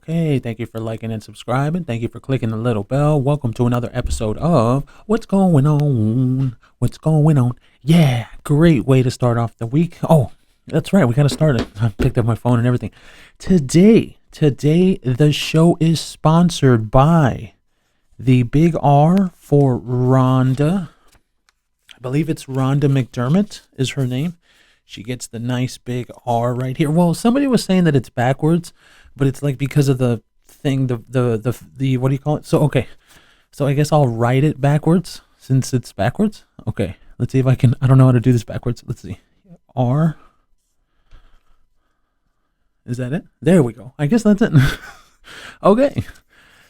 Okay, thank you for liking and subscribing. Thank you for clicking the little bell. Welcome to another episode of What's Going On? What's Going On? Yeah, great way to start off the week. Oh, that's right. We got to start it. I picked up my phone and everything. Today, the show is sponsored by the big R for Rhonda. I believe it's Rhonda McDermott is her name. She gets the nice big R right here. Well, somebody was saying that it's backwards, but it's like because of the thing, the what do you call it? So, okay. So I guess I'll write it backwards since it's backwards. Okay. Let's see if I can. I don't know how to do this backwards. Let's see. R. Is that it? There we go. I guess that's it. Okay.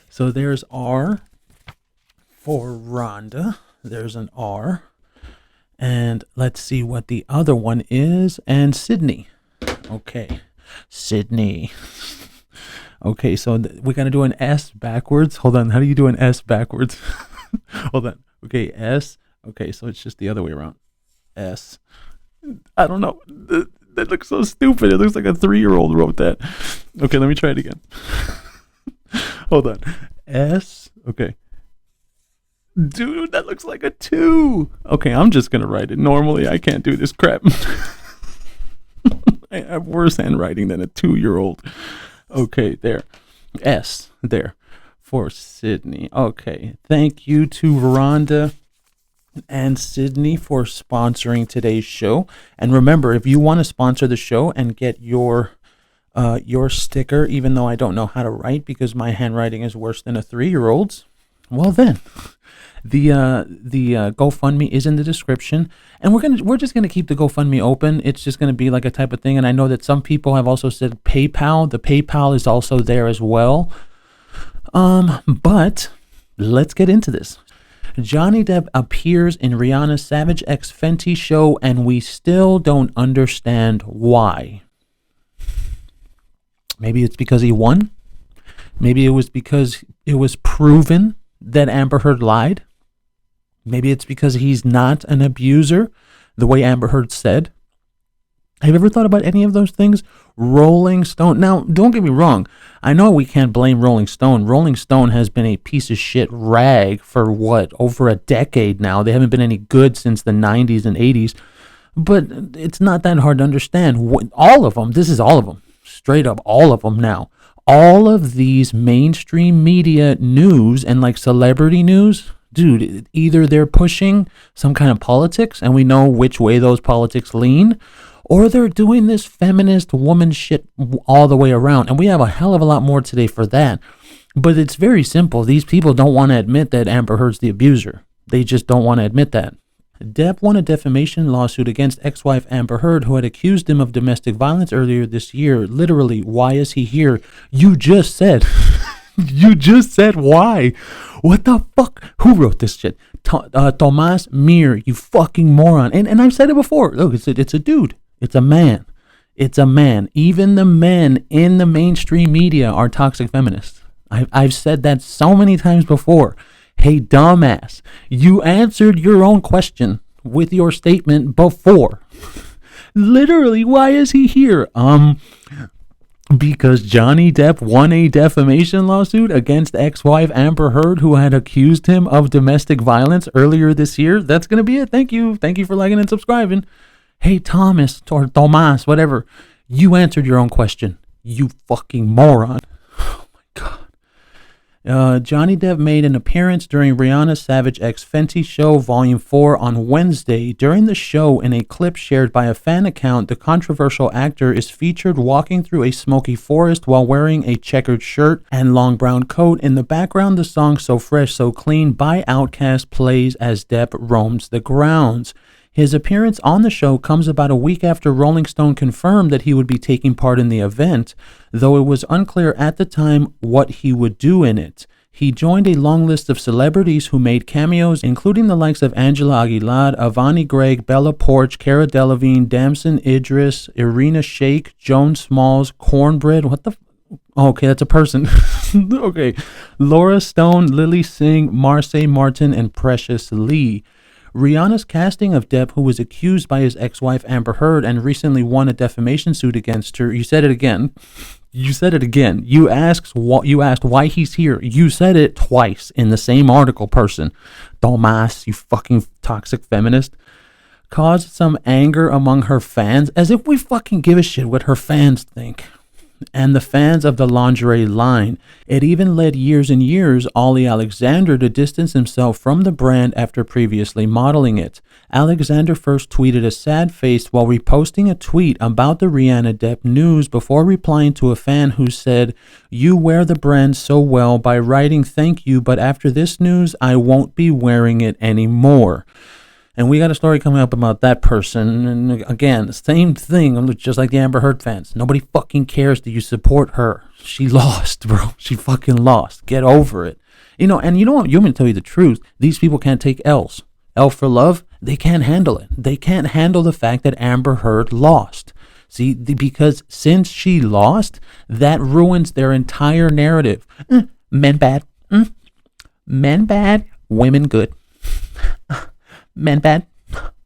So there's R for Rhonda. There's an R. And let's see what the other one is. And Sydney. Okay. Sydney. Okay, so we got to do an S backwards. Hold on. How do you do an S backwards? Hold on. Okay, S. Okay, so it's just the other way around. S. I don't know. That looks so stupid. It looks like a 3-year-old wrote that. Okay, let me try it again. Hold on. S. Okay. Dude, that looks like a 2. Okay, I'm just going to write it. Normally, I can't do this crap. I have worse handwriting than a 2-year-old. Okay, there. S, there, for Sydney. Okay, thank you to Rhonda and Sydney for sponsoring today's show. And remember, if you want to sponsor the show and get your sticker, even though I don't know how to write because my handwriting is worse than a 3-year-old's, well then, the GoFundMe is in the description, and we're just gonna keep the GoFundMe open. It's just gonna be like a type of thing, and I know that some people have also said PayPal. The PayPal is also there as well. But let's get into this. Johnny Depp appears in Rihanna's Savage X Fenty show, and we still don't understand why. Maybe it's because he won. Maybe it was because it was proven that Amber Heard lied. Maybe it's because he's not an abuser, the way Amber Heard said. Have you ever thought about any of those things? Rolling Stone. Now, don't get me wrong. I know we can't blame Rolling Stone. Rolling Stone has been a piece of shit rag for over a decade now. They haven't been any good since the 90s and 80s. But it's not that hard to understand. All of them. This is all of them. Straight up, all of them now. All of these mainstream media news and like celebrity news, dude, either they're pushing some kind of politics and we know which way those politics lean, or they're doing this feminist woman shit all the way around. And we have a hell of a lot more today for that. But it's very simple. These people don't want to admit that Amber Heard's the abuser. They just don't want to admit that. Depp won a defamation lawsuit against ex-wife Amber Heard, who had accused him of domestic violence earlier this year. Literally, why is he here? You just said. You just said why. What the fuck? Who wrote this shit? Tomas Mir, you fucking moron. And I've said it before. Look, it's a dude. It's a man. It's a man. Even the men in the mainstream media are toxic feminists. I've said that so many times before. Hey, dumbass, you answered your own question with your statement before. Literally, why is he here? Because Johnny Depp won a defamation lawsuit against ex-wife Amber Heard, who had accused him of domestic violence earlier this year. That's going to be it. Thank you. Thank you for liking and subscribing. Hey, Thomas, or Tomas, whatever. You answered your own question. You fucking moron. Johnny Depp made an appearance during Rihanna's Savage X Fenty show Volume 4 on Wednesday. During the show, in a clip shared by a fan account, the controversial actor is featured walking through a smoky forest while wearing a checkered shirt and long brown coat. In the background, the song So Fresh, So Clean by Outkast plays as Depp roams the grounds. His appearance on the show comes about a week after Rolling Stone confirmed that he would be taking part in the event, though it was unclear at the time what he would do in it. He joined a long list of celebrities who made cameos, including the likes of Angela Aguilar, Avani Gregg, Bella Poarch, Cara Delevingne, Damson Idris, Irina Shayk, Joan Smalls, Cornbread. What the? Okay, that's a person. Okay. Laura Stone, Lily Singh, Marseille Martin, and Precious Lee. Rihanna's casting of Depp, who was accused by his ex-wife Amber Heard and recently won a defamation suit against her, you said it again, You said it again. You asked why he's here. You said it twice in the same article, person. Dumbass, you fucking toxic feminist. Caused some anger among her fans, as if we fucking give a shit what her fans think. And the fans of the lingerie line. It even led years and years Ollie Alexander to distance himself from the brand after previously modeling it. Alexander first tweeted a sad face while reposting a tweet about the Rihanna Depp news before replying to a fan who said, "You wear the brand so well," by writing, "Thank you, but after this news, I won't be wearing it anymore." And we got a story coming up about that person. And again, same thing, just like the Amber Heard fans. Nobody fucking cares that you support her. She lost, bro. She fucking lost. Get over it. And you know what? You want me to tell you the truth. These people can't take L's. L for love, they can't handle it. They can't handle the fact that Amber Heard lost. See, because since she lost, that ruins their entire narrative. Men bad. Men bad. Women good. Men bad,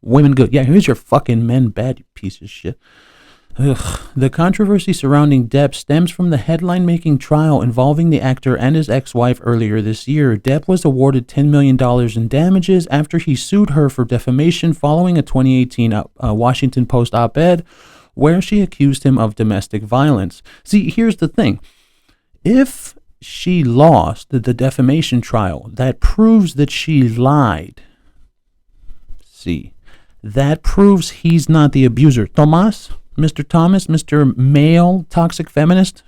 women good. Yeah, here's your fucking men bad, you piece of shit. Ugh. The controversy surrounding Depp stems from the headline-making trial involving the actor and his ex-wife earlier this year. Depp was awarded $10 million in damages after he sued her for defamation following a 2018 Washington Post op-ed where she accused him of domestic violence. See, here's the thing. If she lost the defamation trial, that proves that she lied. See, that proves he's not the abuser. Mr. Thomas, Mr. Male Toxic Feminist,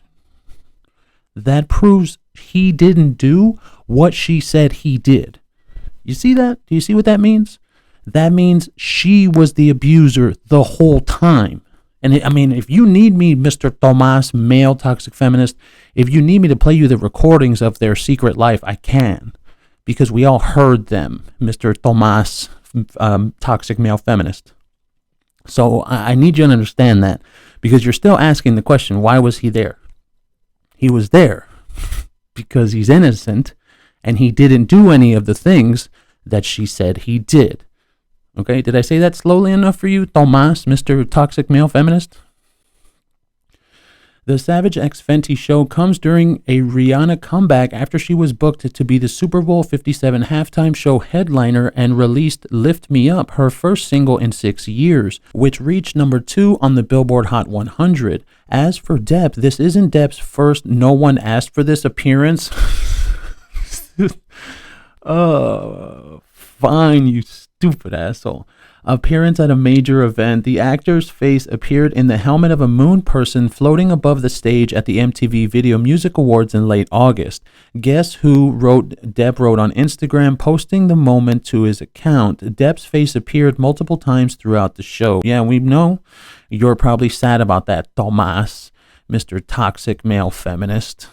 that proves he didn't do what she said he did. You see that? Do you see what that means? That means she was the abuser the whole time. And if you need me, Mr. Thomas, Male Toxic Feminist, if you need me to play you the recordings of their secret life, I can. Because we all heard them, Mr. Thomas, toxic male feminist. So I need you to understand that, because you're still asking the question, why was he there? He was there because he's innocent and he didn't do any of the things that she said he did. Okay, did I say that slowly enough for you, Tomas, Mr. Toxic Male Feminist? The Savage X Fenty show comes during a Rihanna comeback after she was booked to be the Super Bowl 57 halftime show headliner and released Lift Me Up, her first single in 6 years, which reached number 2 on the Billboard Hot 100. As for Depp, this isn't Depp's first no one asked for this appearance. Oh, fine, you stupid asshole. Appearance at a major event. The actor's face appeared in the helmet of a moon person floating above the stage at the MTV Video Music Awards in late August. Guess who Depp wrote on Instagram, posting the moment to his account. Depp's face appeared multiple times throughout the show. Yeah, we know you're probably sad about that, Tomas, Mr. Toxic Male Feminist.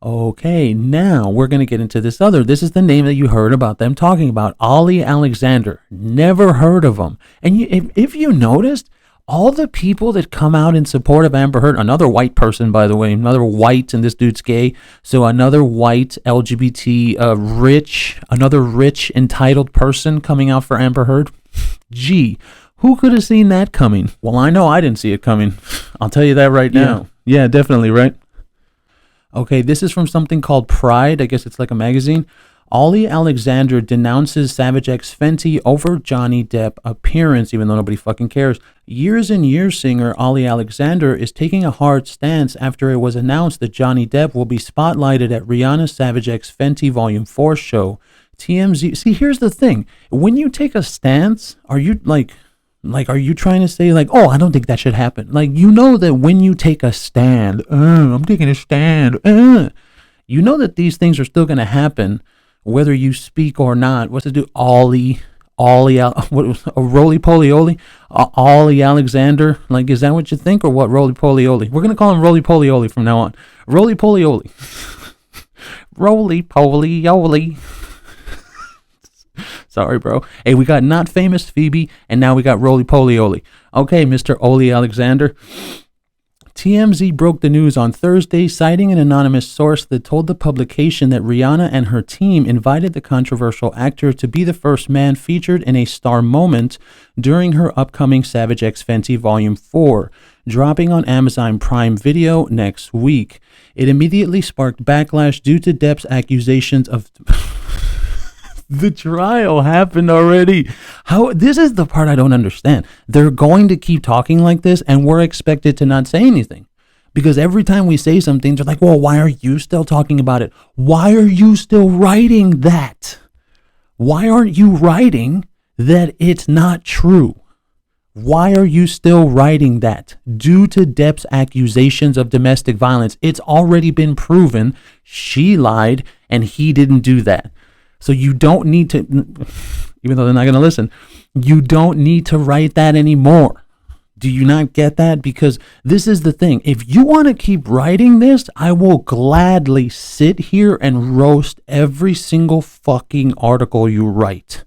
Okay, now we're going to get into this other. This is the name that you heard about them talking about, Ollie Alexander. Never heard of him. And if you noticed, all the people that come out in support of Amber Heard, another white person, by the way, another white, and this dude's gay, so another white LGBT, another rich, entitled person coming out for Amber Heard. Gee, who could have seen that coming? Well, I know I didn't see it coming. I'll tell you that right now. Yeah, definitely, right? Okay, this is from something called Pride. I guess it's like a magazine. Ollie Alexander denounces Savage X Fenty over Johnny Depp appearance, even though nobody fucking cares. Years and Years singer Ollie Alexander is taking a hard stance after it was announced that Johnny Depp will be spotlighted at Rihanna's Savage X Fenty Volume 4 show. TMZ. See, here's the thing. When you take a stance, are you are you trying to say oh, I don't think that should happen? You know that when you take a stand, I'm taking a stand, you know that these things are still going to happen whether you speak or not. What's to do? Ollie, what was Roly Poly Oli? Ollie Alexander. Is that what you think or what? Roly Poly Oli. We're going to call him Roly Poly Oli from now on. Roly Poly Oli. Roly Poly Oli. Sorry, bro. Hey, we got Not Famous Phoebe, and now we got Roly Poly Oli. Okay, Mr. Ollie Alexander. TMZ broke the news on Thursday, citing an anonymous source that told the publication that Rihanna and her team invited the controversial actor to be the first man featured in a star moment during her upcoming Savage X Fenty Volume 4. dropping on Amazon Prime Video next week. It immediately sparked backlash due to Depp's accusations of... The trial happened already. This is the part I don't understand. They're going to keep talking like this, and we're expected to not say anything. Because every time we say something, they're like, well, why are you still talking about it? Why are you still writing that? Why aren't you writing that it's not true? Why are you still writing that? Due to Depp's accusations of domestic violence, it's already been proven she lied and he didn't do that. So you don't need to, even though they're not going to listen, you don't need to write that anymore. Do you not get that? Because this is the thing. If you want to keep writing this, I will gladly sit here and roast every single fucking article you write.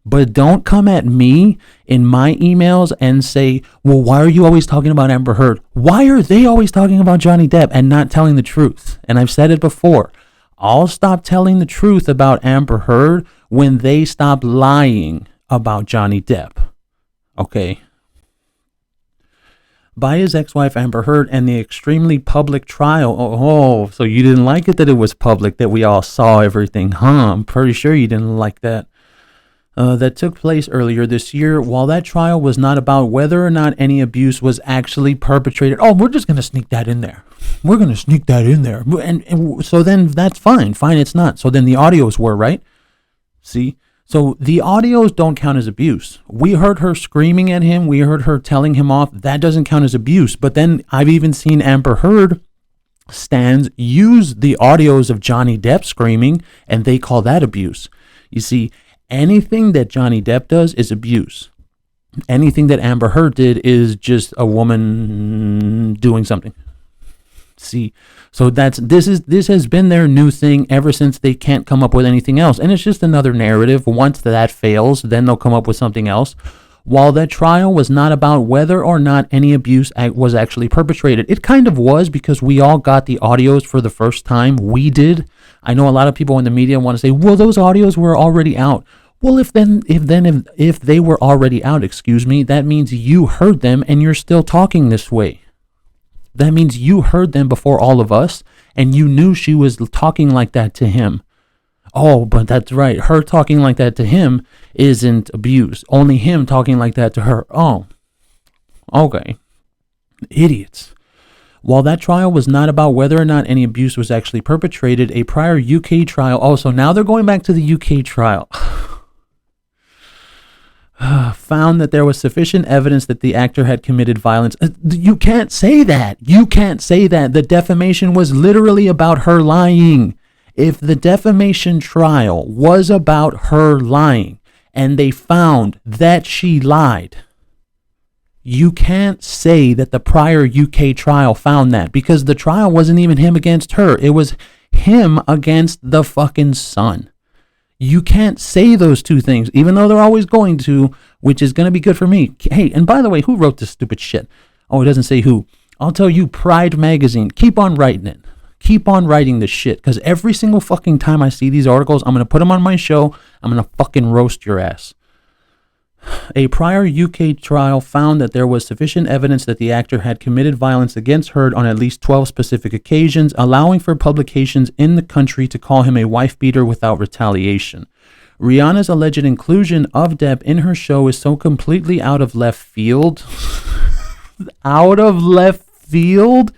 But don't come at me in my emails and say, well, why are you always talking about Amber Heard? Why are they always talking about Johnny Depp and not telling the truth? And I've said it before. I'll stop telling the truth about Amber Heard when they stop lying about Johnny Depp. Okay. By his ex-wife Amber Heard and the extremely public trial. Oh, so you didn't like it that it was public, that we all saw everything, huh? I'm pretty sure you didn't like that. That took place earlier this year. While that trial was not about whether or not any abuse was actually perpetrated. Oh, we're just going to sneak that in there. We're going to sneak that in there. And so then that's fine. Fine, it's not. So then the audios were, right? See? So the audios don't count as abuse. We heard her screaming at him. We heard her telling him off. That doesn't count as abuse. But then I've even seen Amber Heard stands use the audios of Johnny Depp screaming, and they call that abuse. You see, anything that Johnny Depp does is abuse. Anything that Amber Heard did is just a woman doing something. See, so this has been their new thing ever since they can't come up with anything else. And it's just another narrative. Once that fails, then they'll come up with something else. While that trial was not about whether or not any abuse was actually perpetrated, it kind of was, because we all got the audios for the first time. We did. I know a lot of people in the media want to say, well, those audios were already out. Well, if they were already out, that means you heard them and you're still talking this way. That means you heard them before all of us and you knew she was talking like that to him. Oh, but that's right. Her talking like that to him isn't abuse. Only him talking like that to her. Oh, okay. Idiots. While that trial was not about whether or not any abuse was actually perpetrated, a prior UK trial. Oh, so now they're going back to the UK trial. Found that there was sufficient evidence that the actor had committed violence. You can't say that. You can't say that. The defamation was literally about her lying. If the defamation trial was about her lying and they found that she lied, you can't say that the prior UK trial found that, because the trial wasn't even him against her. It was him against the fucking son. You can't say those two things, even though they're always going to, which is going to be good for me. Hey, and by the way, who wrote this stupid shit? Oh, it doesn't say who. I'll tell you, Pride Magazine. Keep on writing it. Keep on writing this shit, because every single fucking time I see these articles, I'm going to put them on my show. I'm going to fucking roast your ass. A prior UK trial found that there was sufficient evidence that the actor had committed violence against Heard on at least 12 specific occasions, allowing for publications in the country to call him a wife beater without retaliation. Rihanna's alleged inclusion of Depp in her show is so completely out of left field. Out of left field?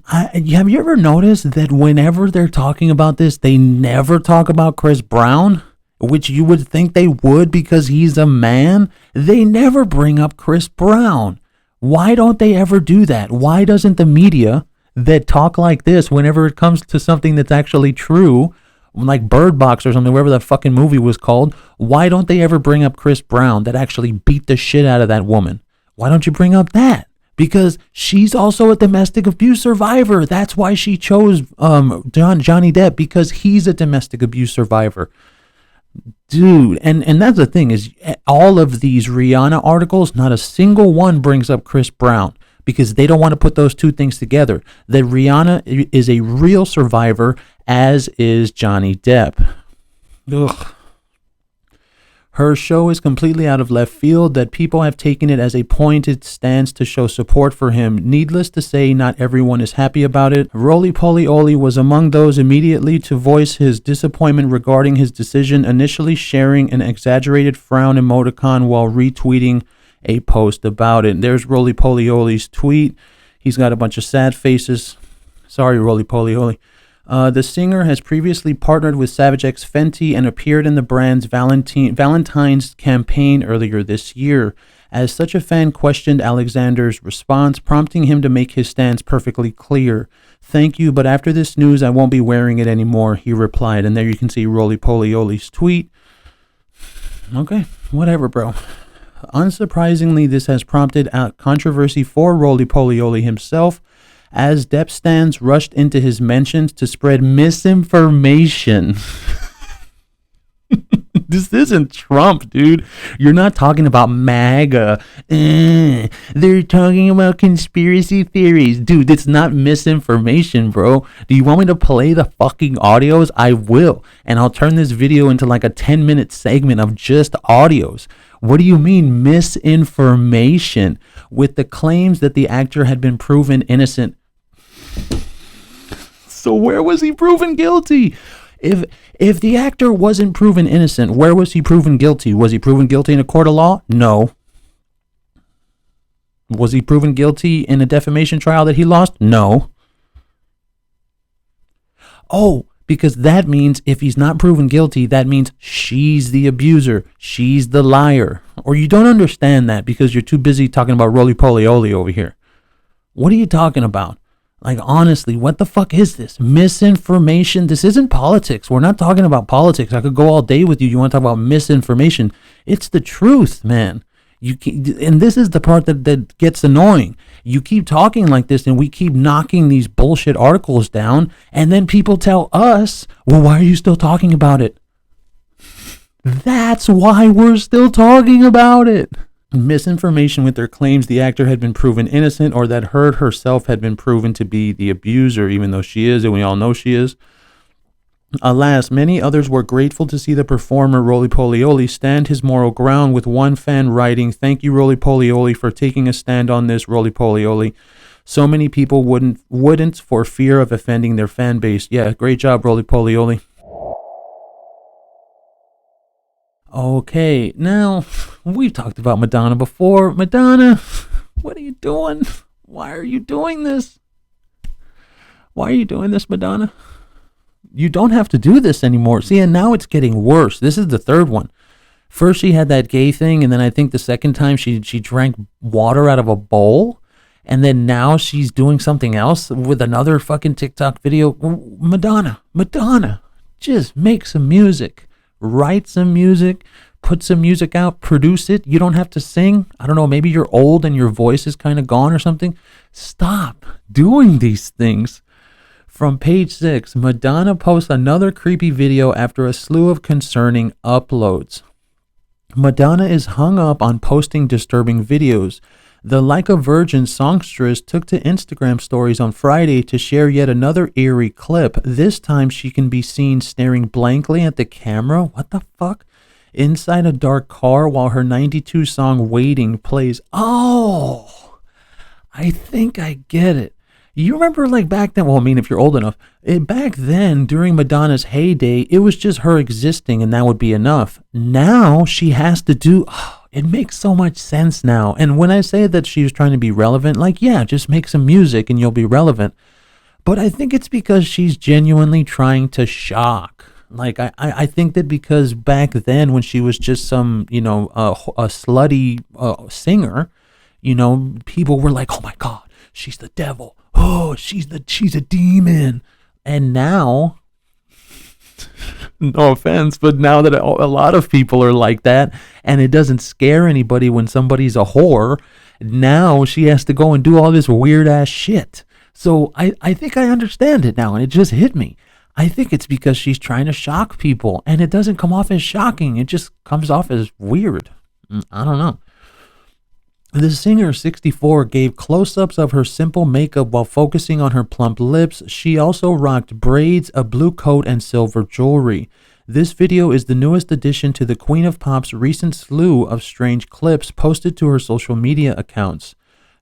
Have you ever noticed that whenever they're talking about this, they never talk about Chris Brown? Which you would think they would because he's a man. They never bring up Chris Brown. Why don't they ever do that? Why doesn't the media that talk like this whenever it comes to something that's actually true, like Bird Box or something, whatever that fucking movie was called, why don't they ever bring up Chris Brown that actually beat the shit out of that woman? Why don't you bring up that? Because she's also a domestic abuse survivor. That's why she chose Johnny Depp, because he's a domestic abuse survivor. Dude, and that's the thing, is all of these Rihanna articles, not a single one brings up Chris Brown, because they don't want to put those two things together. That Rihanna is a real survivor, as is Johnny Depp. Ugh. Her show is completely out of left field, that people have taken it as a pointed stance to show support for him. Needless to say, not everyone is happy about it. Roly Poly Oly was among those immediately to voice his disappointment regarding his decision, initially sharing an exaggerated frown emoticon while retweeting a post about it. There's Roly Poly Oly's tweet. He's got a bunch of sad faces. Sorry, Roly Poly Oly. The singer has previously partnered with Savage X Fenty and appeared in the brand's Valentine's campaign earlier this year. As such, a fan questioned Alexander's response, prompting him to make his stance perfectly clear. "Thank you, but after this news, I won't be wearing it anymore," he replied. And there you can see Roly Poly Oly's tweet. Okay, whatever, bro. Unsurprisingly, this has prompted a controversy for Roly Poly Oly himself, as Depp stans rushed into his mentions to spread misinformation. This isn't Trump, dude. You're not talking about MAGA. They're talking about conspiracy theories. Dude, it's not misinformation, bro. Do you want me to play the fucking audios? I will. And I'll turn this video into like a 10-minute segment of just audios. What do you mean misinformation? With the claims that the actor had been proven innocent. So where was he proven guilty? If the actor wasn't proven innocent, where was he proven guilty? Was he proven guilty in a court of law? No. Was he proven guilty in a defamation trial that he lost? No. Oh, because that means if he's not proven guilty, that means she's the abuser. She's the liar. Or you don't understand that because you're too busy talking about Roly Poly Oly over here. What are you talking about? Like, honestly, what the fuck is this? Misinformation? This isn't politics. We're not talking about politics. I could go all day with you. You want to talk about misinformation? It's the truth, man. And this is the part that gets annoying. You keep talking like this and we keep knocking these bullshit articles down, and then people tell us, well, why are you still talking about it? That's why we're still talking about it. Misinformation with their claims the actor had been proven innocent, or that Heard herself had been proven to be the abuser, even though she is, and we all know she is. Alas, many others were grateful to see the performer Roly Poly Oly stand his moral ground, with one fan writing, "Thank you, Roly Poly Oly, for taking a stand on this, Roly Poly Oly. So many people wouldn't for fear of offending their fan base." Yeah, great job, Roly Poly Oly. Okay, now, we've talked about Madonna before. Madonna, what are you doing? Why are you doing this? Why are you doing this, Madonna? You don't have to do this anymore. See, and now it's getting worse. This is the third one. First, she had that gay thing, and then I think the second time she drank water out of a bowl, and then now she's doing something else with another fucking TikTok video. Madonna, just make some music. Write some music, put some music out, produce it. You don't have to sing. I don't know, maybe you're old and your voice is kind of gone or something. Stop doing these things. From page 6, Madonna posts another creepy video after a slew of concerning uploads. Madonna is hung up on posting disturbing videos. The Like a Virgin songstress took to Instagram stories on Friday to share yet another eerie clip. This time she can be seen staring blankly at the camera. What the fuck? Inside a dark car while her 92 song Waiting plays. Oh, I think I get it. You remember like back then, well, I mean, if you're old enough, back then during Madonna's heyday, it was just her existing and that would be enough. Now she has to do... It makes so much sense now. And when I say that she was trying to be relevant, like, yeah, just make some music and you'll be relevant. But I think it's because she's genuinely trying to shock. Like, I think that because back then when she was just some, a slutty singer, people were like, oh my God, she's the devil. Oh, she's a demon. And now... No offense, but now that a lot of people are like that and it doesn't scare anybody when somebody's a whore, now she has to go and do all this weird ass shit. So I think I understand it now, and it just hit me. I think it's because she's trying to shock people, and it doesn't come off as shocking. It just comes off as weird. I don't know. The singer, 64, gave close-ups of her simple makeup while focusing on her plump lips. She also rocked braids, a blue coat, and silver jewelry. This video is the newest addition to the Queen of Pop's recent slew of strange clips posted to her social media accounts.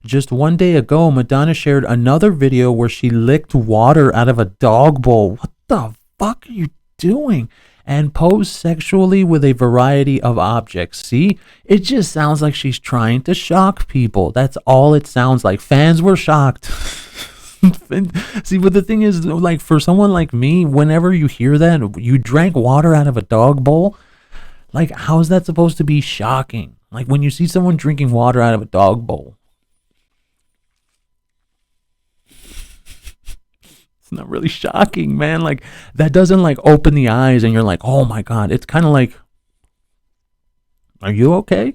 Just one day ago, Madonna shared another video where she licked water out of a dog bowl. What the fuck are you doing? And posed sexually with a variety of objects. See, it just sounds like she's trying to shock people. That's all it sounds like. Fans were shocked. See, but the thing is, like, for someone like me, whenever you hear that, you drank water out of a dog bowl, like, how is that supposed to be shocking? Like, when you see someone drinking water out of a dog bowl, it's not really shocking, man. Like, that doesn't, like, open the eyes and you're like, oh my God. It's kind of like, are you okay?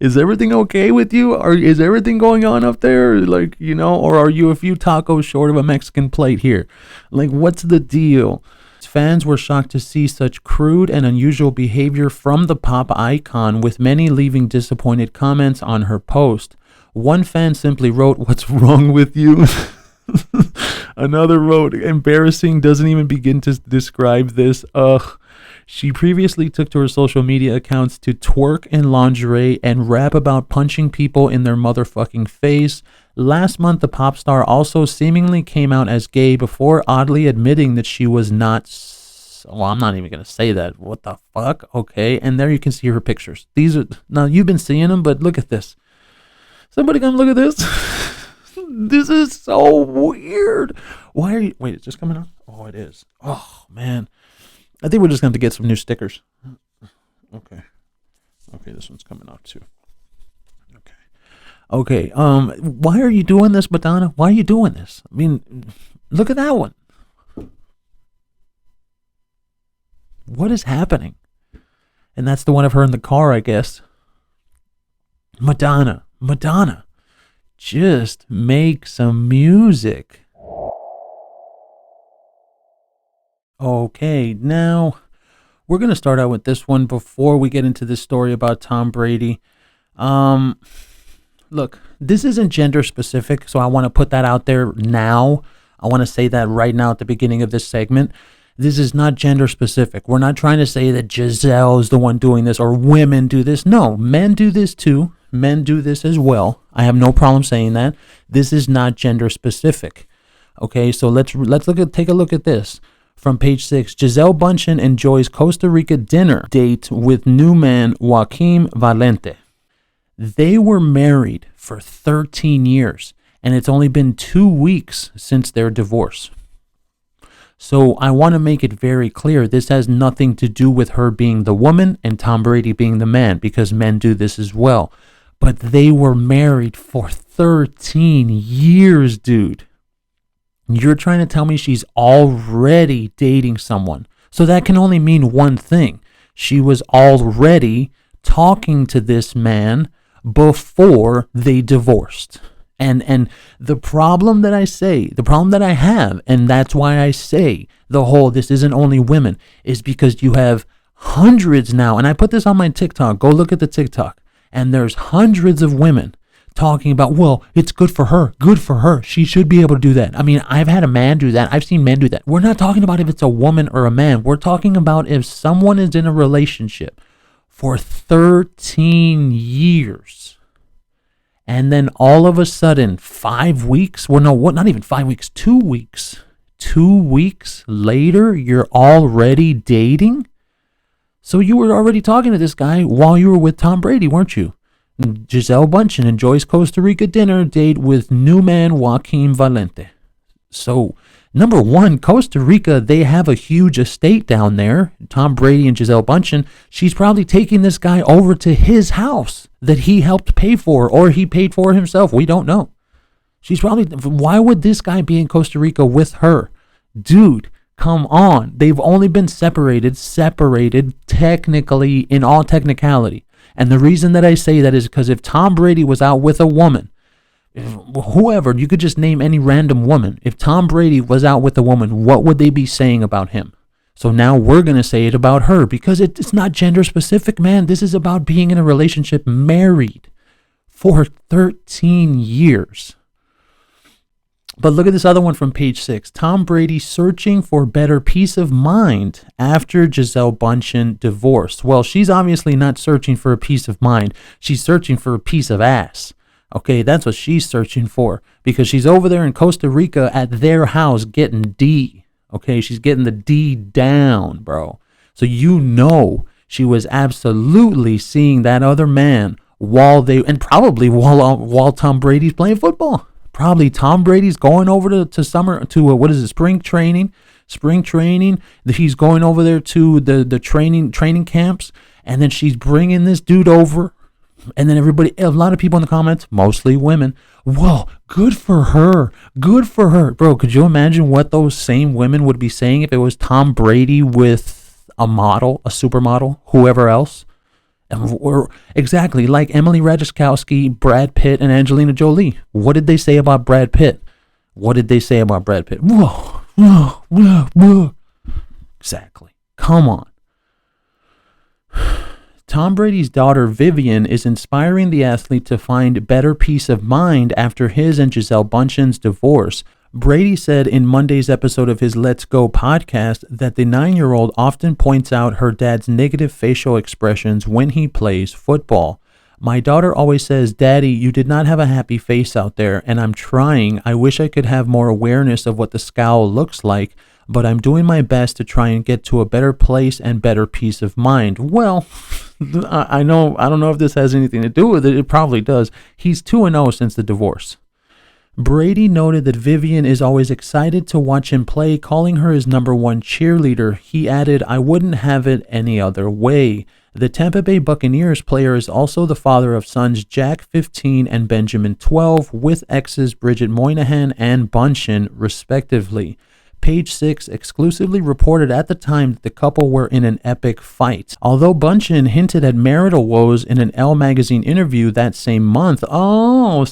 Is everything okay with you? Or is everything going on up there? Like, you know, or are you a few tacos short of a Mexican plate here? Like, what's the deal? Fans were shocked to see such crude and unusual behavior from the pop icon, with many leaving disappointed comments on her post. One fan simply wrote, "What's wrong with you?" Another wrote, "Embarrassing, doesn't even begin to describe this. Ugh." She previously took to her social media accounts to twerk in lingerie and rap about punching people in their motherfucking face. Last month, the pop star also seemingly came out as gay before oddly admitting that she was not. Well, I'm not even going to say that. What the fuck? Okay. And there you can see her pictures. These are, now you've been seeing them, but look at this. Somebody come look at this. This is so weird. Why are you, wait, it's just coming out? Oh, it is. Oh, man. I think we're just going to have to get some new stickers. Okay. Okay, this one's coming out too. Okay. Why are you doing this, Madonna? Why are you doing this? I mean, look at that one. What is happening? And that's the one of her in the car, I guess. Madonna, just make some music. Okay, now we're going to start out with this one before we get into this story about Tom Brady. Look, this isn't gender specific, so I want to put that out there now. I want to say that right now at the beginning of this segment. This is not gender specific. We're not trying to say that Gisele is the one doing this or women do this. No, men do this too. Men do this as well. I have no problem saying that. This is not gender specific. Okay, so let's take a look at this. From page 6, Gisele Bündchen enjoys Costa Rica dinner date with new man Joaquim Valente. They were married for 13 years, and it's only been 2 weeks since their divorce. So I want to make it very clear, this has nothing to do with her being the woman and Tom Brady being the man, because men do this as well. But they were married for 13 years, dude. You're trying to tell me she's already dating someone. So that can only mean one thing. She was already talking to this man before they divorced. And the problem that I have, and that's why I say the whole this isn't only women, is because you have hundreds now, and I put this on my TikTok. Go look at the TikTok. And there's hundreds of women talking about, well, it's good for her. She should be able to do that. I mean, I've had a man do that. I've seen men do that. We're not talking about if it's a woman or a man. We're talking about if someone is in a relationship for 13 years. And then all of a sudden, 5 weeks, well, no, what? Not even 5 weeks, 2 weeks. 2 weeks later, you're already dating? So you were already talking to this guy while you were with Tom Brady, weren't you? Gisele Bündchen enjoys Costa Rica dinner date with new man Joaquim Valente. So, number one, Costa Rica, they have a huge estate down there. Tom Brady and Gisele Bündchen, she's probably taking this guy over to his house that he helped pay for, or he paid for himself. We don't know. She's probably, why would this guy be in Costa Rica with her? Dude, come on. They've only been separated technically, in all technicality. And the reason that I say that is because if Tom Brady was out with a woman, whoever, you could just name any random woman. If Tom Brady was out with a woman, what would they be saying about him? So now we're going to say it about her because it's not gender specific, man. This is about being in a relationship married for 13 years. But look at this other one from page 6. Tom Brady searching for better peace of mind after Gisele Bündchen divorced. Well, she's obviously not searching for a peace of mind. She's searching for a piece of ass. Okay, that's what she's searching for, because she's over there in Costa Rica at their house getting D. Okay, she's getting the D down, bro. So she was absolutely seeing that other man while Tom Brady's playing football. Probably Tom Brady's going over to spring training. He's going over there to the training camps, and then she's bringing this dude over, and then a lot of people in the comments, mostly women, whoa, good for her, bro. Could you imagine what those same women would be saying if it was Tom Brady with a model, a supermodel, whoever else? Or exactly like Emily Ratajkowski, Brad Pitt, and Angelina Jolie. What did they say about Brad Pitt? Whoa. Exactly. Come on. Tom Brady's daughter Vivian is inspiring the athlete to find better peace of mind after his and Gisele Bündchen's divorce. Brady said in Monday's episode of his Let's Go podcast that the 9-year-old often points out her dad's negative facial expressions when he plays football. My daughter always says, "Daddy, you did not have a happy face out there, and I'm trying. I wish I could have more awareness of what the scowl looks like, but I'm doing my best to try and get to a better place and better peace of mind." Well, I don't know if this has anything to do with it. It probably does. He's 2-0 since the divorce. Brady noted that Vivian is always excited to watch him play, calling her his number one cheerleader. He added, "I wouldn't have it any other way." The Tampa Bay Buccaneers player is also the father of sons Jack, 15, and Benjamin, 12, with exes Bridget Moynihan and Bündchen, respectively. Page 6 exclusively reported at the time that the couple were in an epic fight. Although Bündchen hinted at marital woes in an Elle magazine interview that same month. So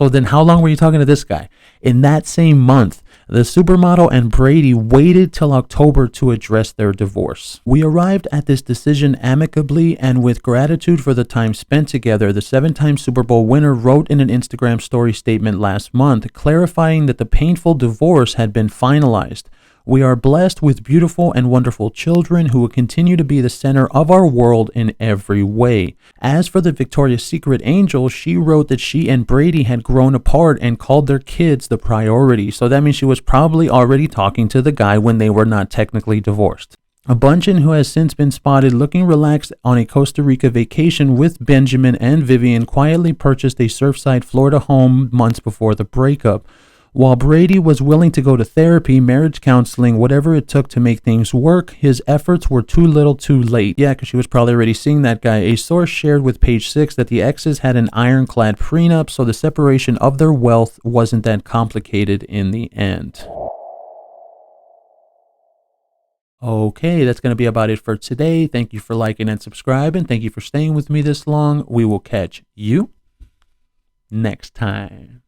then how long were you talking to this guy? In that same month, the supermodel and Brady waited till October to address their divorce. "We arrived at this decision amicably and with gratitude for the time spent together," the 7-time Super Bowl winner wrote in an Instagram story statement last month, clarifying that the painful divorce had been finalized. "We are blessed with beautiful and wonderful children who will continue to be the center of our world in every way." As for the Victoria's Secret angel, she wrote that she and Brady had grown apart and called their kids the priority. So that means she was probably already talking to the guy when they were not technically divorced. A Bündchen, who has since been spotted looking relaxed on a Costa Rica vacation with Benjamin and Vivian, quietly purchased a Surfside, Florida home months before the breakup. While Brady was willing to go to therapy, marriage counseling, whatever it took to make things work, his efforts were too little too late. Yeah, because she was probably already seeing that guy. A source shared with Page 6 that the exes had an ironclad prenup, so the separation of their wealth wasn't that complicated in the end. Okay, that's going to be about it for today. Thank you for liking and subscribing. Thank you for staying with me this long. We will catch you next time.